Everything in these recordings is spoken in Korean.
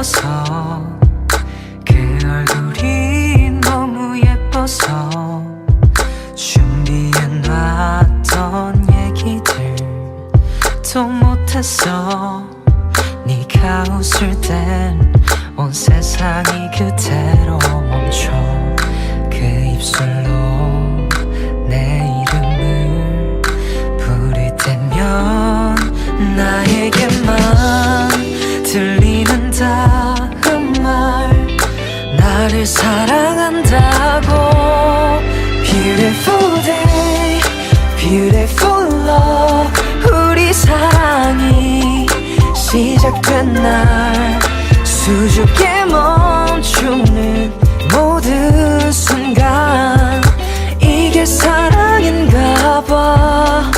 예뻐서 그 얼굴이 너무 예뻐서 준비해놨던 얘기들 또 못했어. 네가 웃을 땐 온 세상이 그대로 멈춰. 그 입술로 내 이름을 부를 때면 나에게만 들리는 다음 말, 나를 사랑한다고. Beautiful day, beautiful love. 우리 사랑이 시작된 날 수줍게 멈추는 모든 순간, 이게 사랑인가 봐.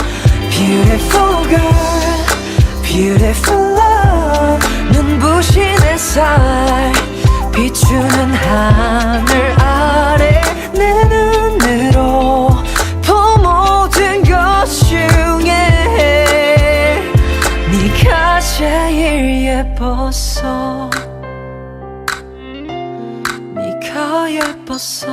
Beautiful girl, beautiful love. 눈부신 햇살 비추는 하늘 아래 내 눈으로 본 모든 것 중에 네가 제일 예뻤어. 네가 예뻤어.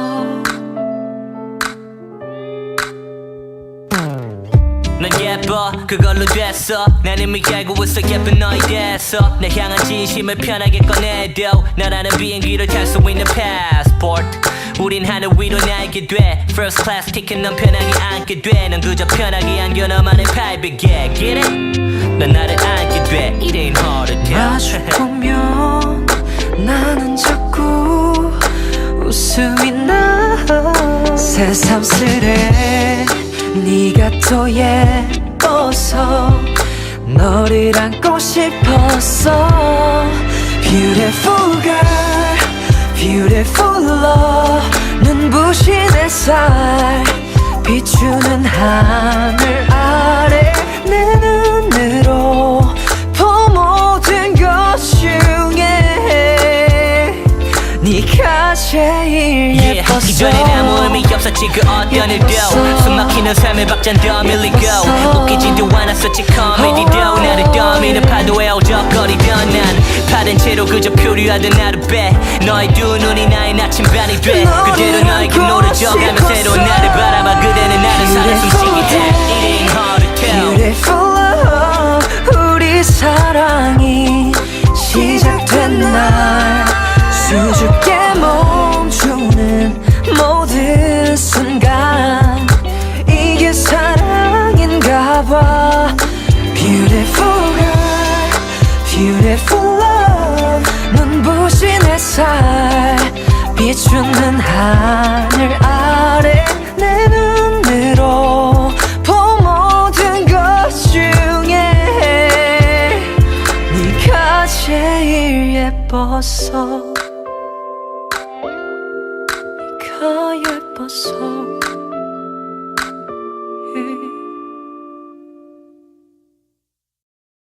넌 예뻐 그걸로 됐어. 난 이미 알고 있어 예쁜 너에 대해서. 내 향한 진심을 편하게 꺼내도 너라는 비행기를 탈 수 있는 passport. 우린 하늘 위로 날게 돼. First class ticket 넌 편하게 앉게 돼. 넌 그저 편하게 안겨 너만의 private jet. Get it? 넌 나를 안게 돼. It ain't hard to tell. 마주보면 나는 자꾸 웃음이 나. 새삼스레 네가 더 예뻐서 너를 안고 싶었어. Beautiful girl, beautiful love. 눈부신 햇살 비추는 하늘 아래 내 눈으로 본 모든 것 중에 네가 제일 예뻤어. 이전엔 아무 의미 없었지 그 어떤 일도. 숨막히는 삶의 박잔 더 밀리고 웃기지도 않았었지 코미디도. 나를 떠미는 파도에 어적거리던 난 파된 채로 그저 표류하던 하루 배. 너의 두 눈이 나의 나침반이 돼. 그대로 너에게 노래져가며 새로운 나를 바라봐. 그대는 나를 살아 숨쉬게 해. It ain't hard to tell. Beautiful love. 우리 사랑이 시작된 날 수줍게 멈추는 모든 순간, 이게 사랑인가 봐. Beautiful girl, beautiful love. 눈부신 햇살 비추는 하늘 아래 내 눈으로 본 모든 것 중에 네가 제일 예뻤어. 네가 예뻤어.